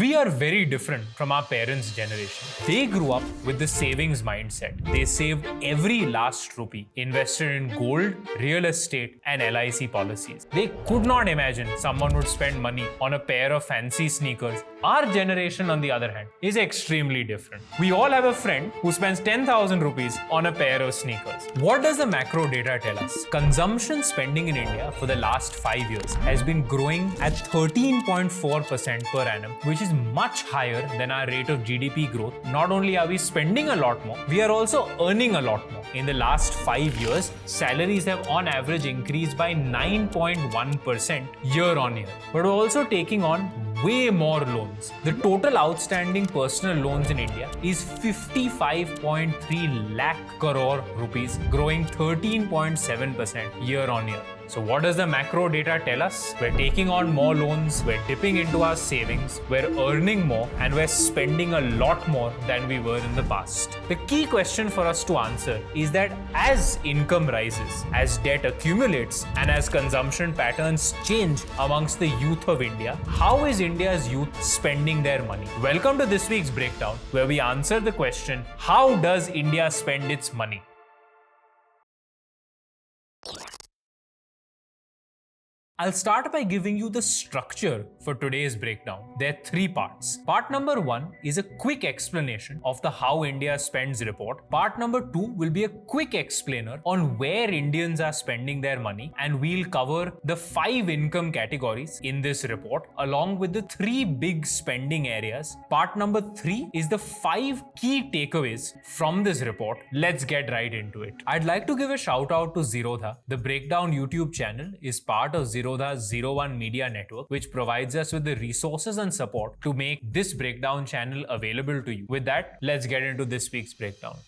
We are very different from our parents' generation. They grew up with the savings mindset. They saved every last rupee, invested in gold, real estate, and LIC policies. They could not imagine someone would spend money on a pair of fancy sneakers. Our generation, on the other hand, is extremely different. We all have a friend who spends 10,000 rupees on a pair of sneakers. What does the macro data tell us? Consumption spending in India for the last 5 years has been growing at 13.4% per annum, which is much higher than our rate of GDP growth. Not only are we spending a lot more, we are also earning a lot more. In the last 5 years, salaries have on average increased by 9.1% year on year. But we're also taking on way more loans. The total outstanding personal loans in India is 55.3 lakh crore rupees, growing 13.7% year on year. So what does the macro data tell us? We're taking on more loans, we're dipping into our savings, we're earning more, and we're spending a lot more than we were in the past. The key question for us to answer is that as income rises, as debt accumulates, and as consumption patterns change amongst the youth of India, how is India's youth spending their money? Welcome to this week's breakdown, where we answer the question, how does India spend its money? I'll start by giving you the structure for today's breakdown. There are 3 parts. Part number 1 is a quick explanation of the How India Spends report. Part number 2 will be a quick explainer on where Indians are spending their money, and we'll cover the 5 income categories in this report along with the 3 big spending areas. Part number 3 is the 5 key takeaways from this report. Let's get right into it. I'd like to give a shout out to Zerodha. The Breakdown YouTube channel is part of Zerodha's 01 Media Network, which provides us with the resources and support to make this breakdown channel available to you. With that, let's get into this week's breakdown.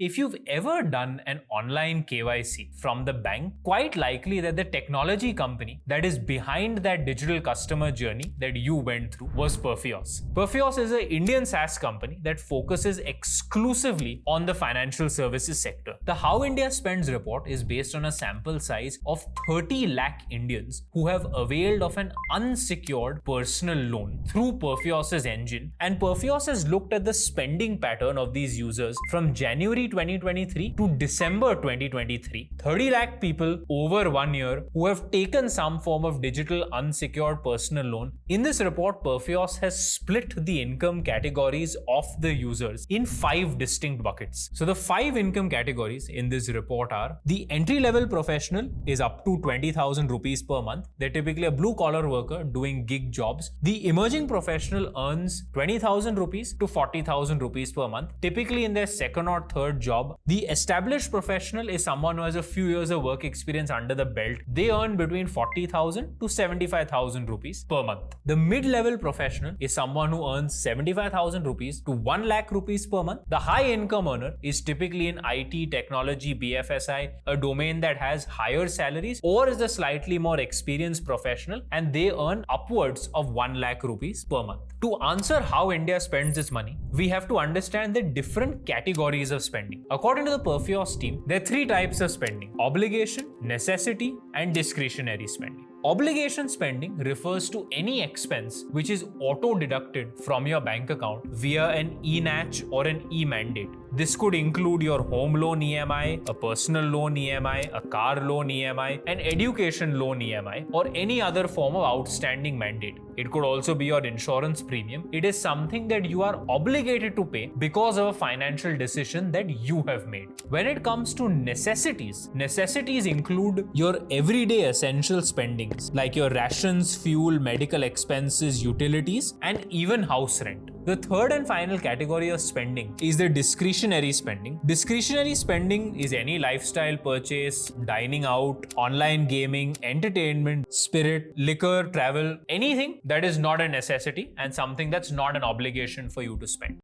If you've ever done an online KYC from the bank, quite likely that the technology company that is behind that digital customer journey that you went through was Perfios. Perfios is an Indian SaaS company that focuses exclusively on the financial services sector. The How India Spends report is based on a sample size of 30 lakh Indians who have availed of an unsecured personal loan through Perfios' engine, and Perfios has looked at the spending pattern of these users from January 2023 to December 2023. 30 lakh people over 1 year who have taken some form of digital unsecured personal loan. In this report, Perfios has split the income categories of the users in 5 distinct buckets. So the 5 income categories in this report are: the entry-level professional is up to 20,000 rupees per month. They're typically a blue-collar worker doing gig jobs. The emerging professional earns 20,000 rupees to 40,000 rupees per month, typically in their second or third job. The established professional is someone who has a few years of work experience under the belt. They earn between 40,000 to 75,000 rupees per month. The mid-level professional is someone who earns 75,000 rupees to 1 lakh rupees per month. The high income earner is typically in IT, technology, BFSI, a domain that has higher salaries, or is a slightly more experienced professional, and they earn upwards of 1 lakh rupees per month. To answer how India spends its money, we have to understand the different categories of spending. According to the Perfios team, there are 3 types of spending: obligation, necessity, and discretionary spending. Obligation spending refers to any expense which is auto-deducted from your bank account via an e-NACH or an e-mandate. This could include your home loan EMI, a personal loan EMI, a car loan EMI, an education loan EMI, or any other form of outstanding mandate. It could also be your insurance premium. It is something that you are obligated to pay because of a financial decision that you have made. When it comes to necessities, necessities include your everyday essential spendings like your rations, fuel, medical expenses, utilities, and even house rent. The third and final category of spending is the discretionary spending. Discretionary spending is any lifestyle purchase, dining out, online gaming, entertainment, spirit, liquor, travel, anything that is not a necessity and something that's not an obligation for you to spend.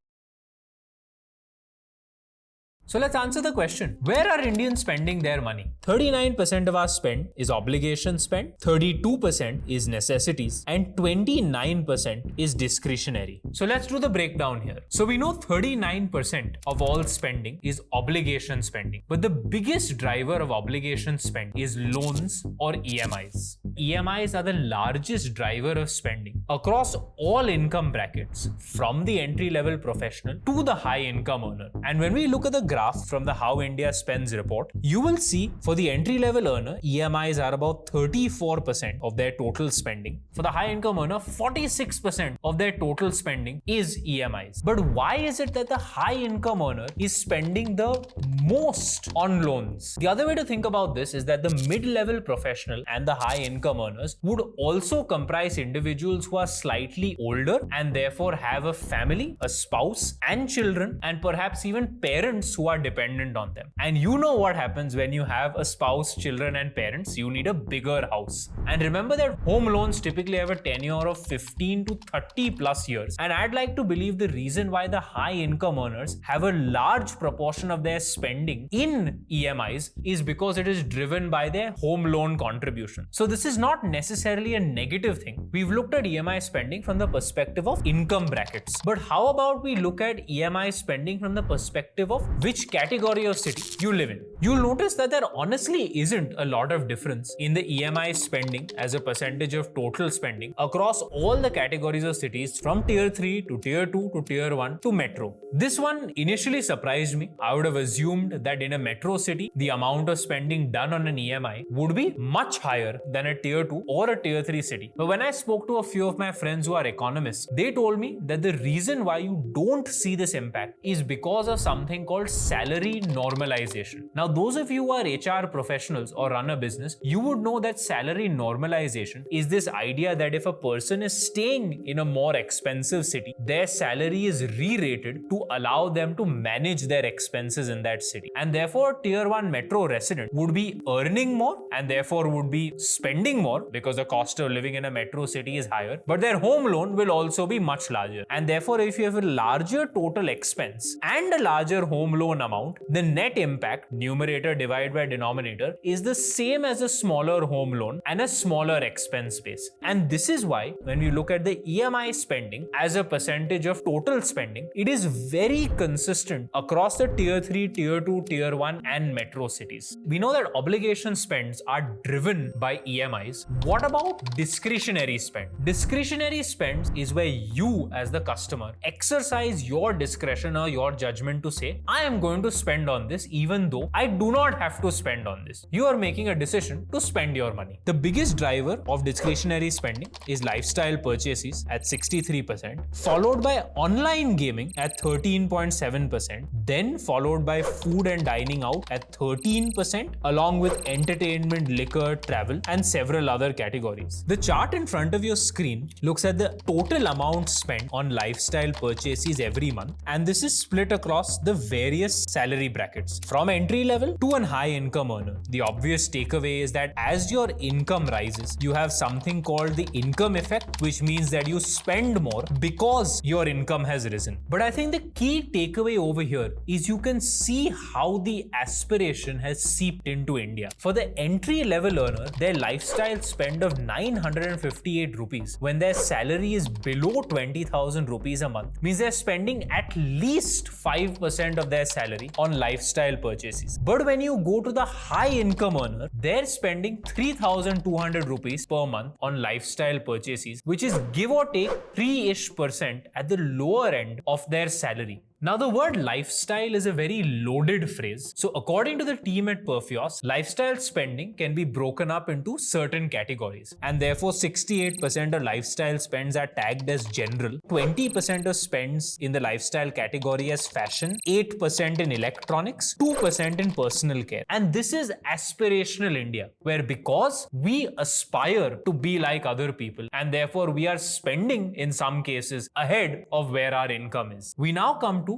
So let's answer the question, where are Indians spending their money? 39% of our spend is obligation spend, 32% is necessities, and 29% is discretionary. So let's do the breakdown here. So we know 39% of all spending is obligation spending, but the biggest driver of obligation spend is loans or EMIs. EMIs are the largest driver of spending across all income brackets, from the entry-level professional to the high-income earner. And when we look at the graph from the How India Spends report, you will see for the entry-level earner, EMIs are about 34% of their total spending. For the high-income earner, 46% of their total spending is EMIs. But why is it that the high-income earner is spending the most on loans? The other way to think about this is that the mid-level professional and the high-income earners would also comprise individuals who are slightly older and therefore have a family, a spouse, and children, and perhaps even parents who are dependent on them. And you know what happens when you have a spouse, children, and parents? You need a bigger house. And remember that home loans typically have a tenure of 15 to 30 plus years. And I'd like to believe the reason why the high-income earners have a large proportion of their spending in EMIs is because it is driven by their home loan contribution. So this is not necessarily a negative thing. We've looked at EMI spending from the perspective of income brackets. But how about we look at EMI spending from the perspective of which category of city you live in? You'll notice that there honestly isn't a lot of difference in the EMI spending as a percentage of total spending across all the categories of cities, from tier 3 to tier 2 to tier 1 to metro. This one initially surprised me. I would have assumed that in a metro city, the amount of spending done on an EMI would be much higher than a tier 2 or a tier 3 city. But when I spoke to a few of my friends who are economists, they told me that the reason why you don't see this impact is because of something called salary normalization. Now, those of you who are HR professionals or run a business, you would know that salary normalization is this idea that if a person is staying in a more expensive city, their salary is re-rated to allow them to manage their expenses in that city. And therefore, tier 1 metro resident would be earning more and therefore would be spending more because the cost of living in a metro city is higher, but their home loan will also be much larger. And therefore, if you have a larger total expense and a larger home loan amount, the net impact, numerator divided by denominator, is the same as a smaller home loan and a smaller expense base. And this is why when we look at the EMI spending as a percentage of total spending, it is very consistent across the tier 3, tier 2, tier 1 and metro cities. We know that obligation spends are driven by EMIs. What about discretionary spend? Discretionary spends is where you as the customer exercise your discretion or your judgment to say, I am going to spend on this even though I do not have to spend on this. You are making a decision to spend your money. The biggest driver of discretionary spending is lifestyle purchases at 63%, followed by online gaming at 13.7%, then followed by food and dining out at 13%, along with entertainment, liquor, travel, and several other categories. The chart in front of your screen looks at the total amount spent on lifestyle purchases every month, and this is split across the various salary brackets, from entry level to an high income earner. The obvious takeaway is that as your income rises, you have something called the income effect, which means that you spend more because your income has risen. But I think the key takeaway over here is you can see how the aspiration has seeped into India. For the entry level earner, their lifestyle spend of 958 rupees when their salary is below 20,000 rupees a month means they're spending at least 5% of their salary on lifestyle purchases. But when you go to the high income earner, they're spending 3,200 rupees per month on lifestyle purchases, which is give or take 3-ish% at the lower end of their salary. Now, the word lifestyle is a very loaded phrase. So according to the team at Perfios, lifestyle spending can be broken up into certain categories. And therefore, 68% of lifestyle spends are tagged as general, 20% of spends in the lifestyle category as fashion, 8% in electronics, 2% in personal care. And this is aspirational India, where because we aspire to be like other people, and therefore we are spending in some cases ahead of where our income is. We now come to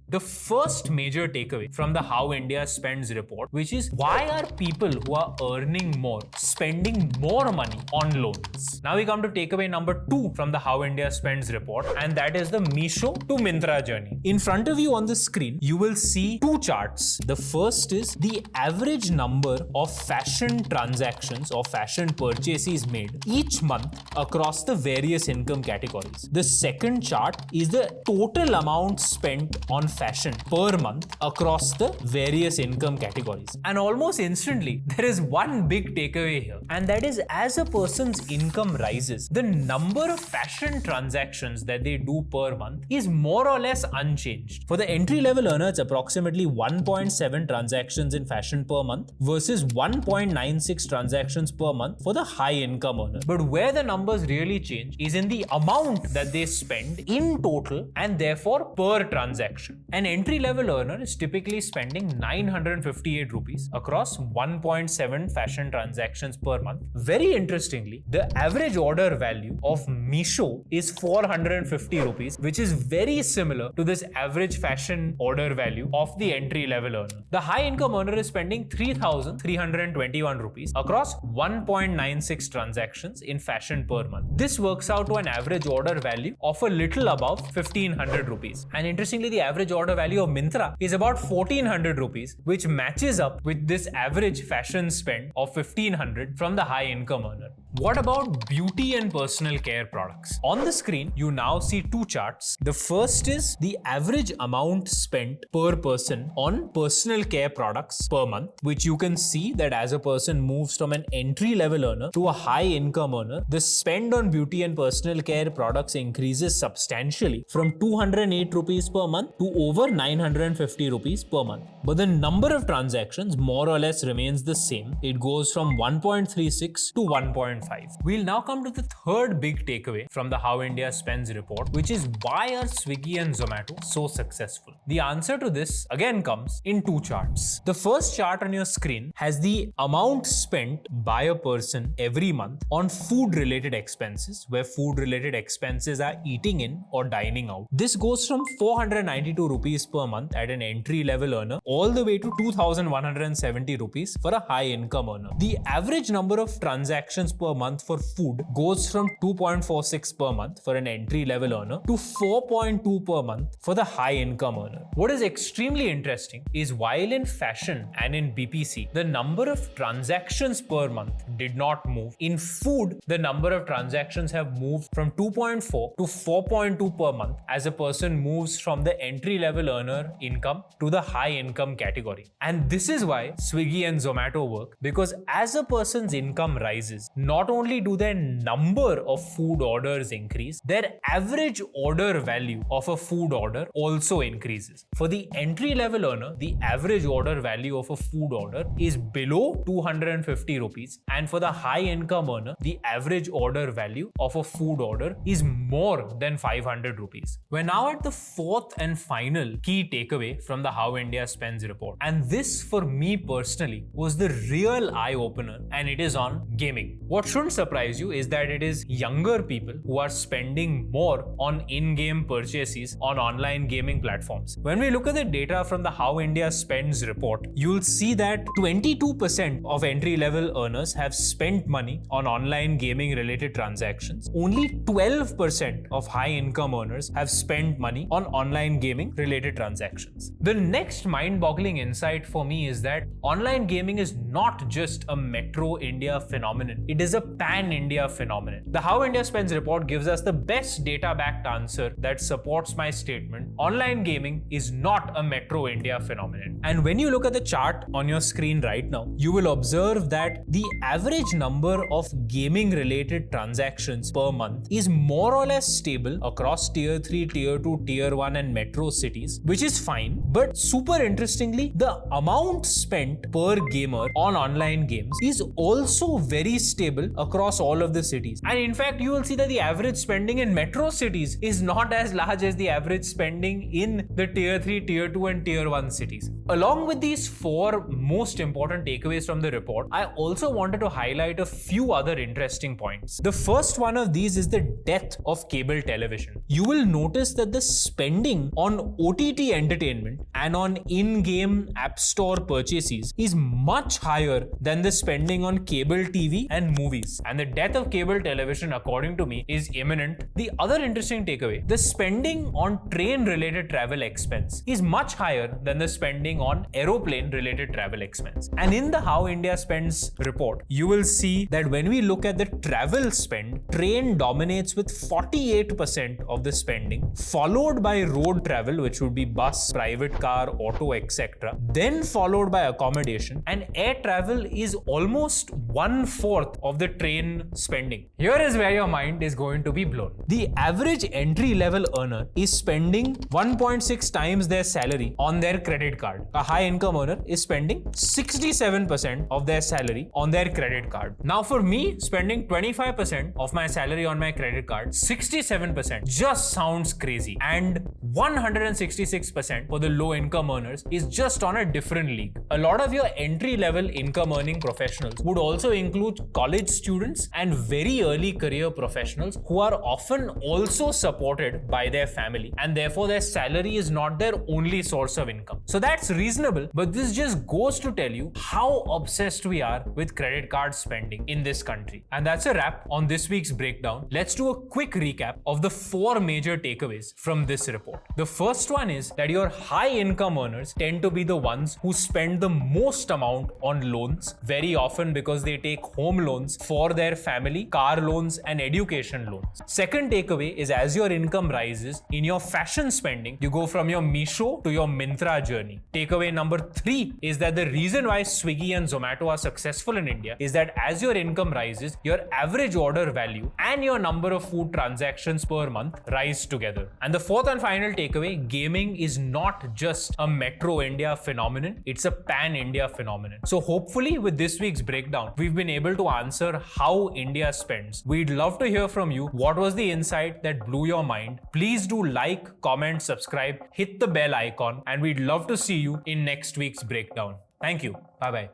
the first major takeaway from the How India Spends report, which is why are people who are earning more spending more money on loans? Now we come to takeaway number 2 from the How India Spends report, and that is the Meesho to Myntra journey. In front of you on the screen, you will see 2 charts. The first is the average number of fashion transactions or fashion purchases made each month across the various income categories. The second chart is the total amount spent on fashion per month across the various income categories. And almost instantly, there is one big takeaway here, and that is as a person's income rises, the number of fashion transactions that they do per month is more or less unchanged. For the entry-level earner, it's approximately 1.7 transactions in fashion per month versus 1.96 transactions per month for the high-income earner. But where the numbers really change is in the amount that they spend in total and therefore per transaction. An entry-level earner is typically spending 958 rupees across 1.7 fashion transactions per month. Very interestingly, the average order value of Meesho is 450 rupees, which is very similar to this average fashion order value of the entry-level earner. The high-income earner is spending 3,321 rupees across 1.96 transactions in fashion per month. This works out to an average order value of a little above 1,500 rupees. And interestingly, the average order value of Myntra is about 1,400 rupees, which matches up with this average fashion spend of 1,500 from the high-income earner. What about beauty and personal care products? On the screen, you now see two charts. The first is the average amount spent per person on personal care products per month, which you can see that as a person moves from an entry-level earner to a high-income earner, the spend on beauty and personal care products increases substantially from 208 rupees per month to over 950 rupees per month. But the number of transactions more or less remains the same. It goes from 1.36 to 1.5. We'll now come to the third big takeaway from the How India Spends report, which is why are Swiggy and Zomato so successful? The answer to this again comes in two charts. The first chart on your screen has the amount spent by a person every month on food-related expenses, where food-related expenses are eating in or dining out. This goes from 492 rupees per month at an entry-level earner all the way to 2,170 rupees for a high-income earner. The average number of transactions per month for food goes from 2.46 per month for an entry-level earner to 4.2 per month for the high-income earner. What is extremely interesting is while in fashion and in BPC, the number of transactions per month did not move. In food, the number of transactions have moved from 2.4 to 4.2 per month as a person moves from the entry-level earner income to the high-income category. And this is why Swiggy and Zomato work, because as a person's income rises, not only do their number of food orders increase, their average order value of a food order also increases. For the entry-level earner, the average order value of a food order is below 250 rupees, and for the high-income earner, the average order value of a food order is more than 500 rupees. We're now at the fourth and final key takeaway from the How India Spends report, and this for me personally was the real eye-opener, and it is on gaming. What shouldn't surprise you is that it is younger people who are spending more on in-game purchases on online gaming platforms. When we look at the data from the How India Spends report, you'll see that 22% of entry-level earners have spent money on online gaming related transactions. Only 12% of high-income earners have spent money on online gaming related transactions. The next mind-boggling insight for me is that online gaming is not just a metro India phenomenon. It is a pan-India phenomenon. The How India Spends report gives us the best data-backed answer that supports my statement. Online gaming is not a metro India phenomenon. And when you look at the chart on your screen right now, you will observe that the average number of gaming-related transactions per month is more or less stable across Tier 3, Tier 2, Tier 1 and metro cities, which is fine. But super interestingly, the amount spent per gamer on online games is also very stable across all of the cities. And in fact, you will see that the average spending in metro cities is not as large as the average spending in the Tier 3, Tier 2 and Tier 1 cities. Along with these four most important takeaways from the report, I also wanted to highlight a few other interesting points. The first one of these is the death of cable television. You will notice that the spending on OTT entertainment and on in-game app store purchases is much higher than the spending on cable TV and movie movies. And the death of cable television, according to me, is imminent. The other interesting takeaway, the spending on train-related travel expense is much higher than the spending on aeroplane-related travel expense. And in the How India Spends report, you will see that when we look at the travel spend, train dominates with 48% of the spending, followed by road travel, which would be bus, private car, auto, etc. Then followed by accommodation, and air travel is almost 1/4 of the train spending. Here is where your mind is going to be blown. The average entry-level earner is spending 1.6 times their salary on their credit card. A high-income earner is spending 67% of their salary on their credit card. Now for me, spending 25% of my salary on my credit card, 67% just sounds crazy. And 166% for the low-income earners is just on a different league. A lot of your entry-level income-earning professionals would also include college students and very early career professionals who are often also supported by their family, and therefore their salary is not their only source of income. So that's reasonable, but this just goes to tell you how obsessed we are with credit card spending in this country. And that's a wrap on this week's breakdown. Let's do a quick recap of the 4 major takeaways from this report. The first one is that your high income earners tend to be the ones who spend the most amount on loans, very often because they take home loans for their family, car loans, and education loans. Second takeaway is as your income rises, in your fashion spending, you go from your Meesho to your Myntra journey. Takeaway number 3 is that the reason why Swiggy and Zomato are successful in India is that as your income rises, your average order value and your number of food transactions per month rise together. And the fourth and final takeaway, gaming is not just a Metro India phenomenon, it's a pan-India phenomenon. So hopefully with this week's breakdown, we've been able to answer how India spends. We'd love to hear from you. What was the insight that blew your mind? Please do like, comment, subscribe, hit the bell icon, and we'd love to see you in next week's breakdown. Thank you. Bye-bye.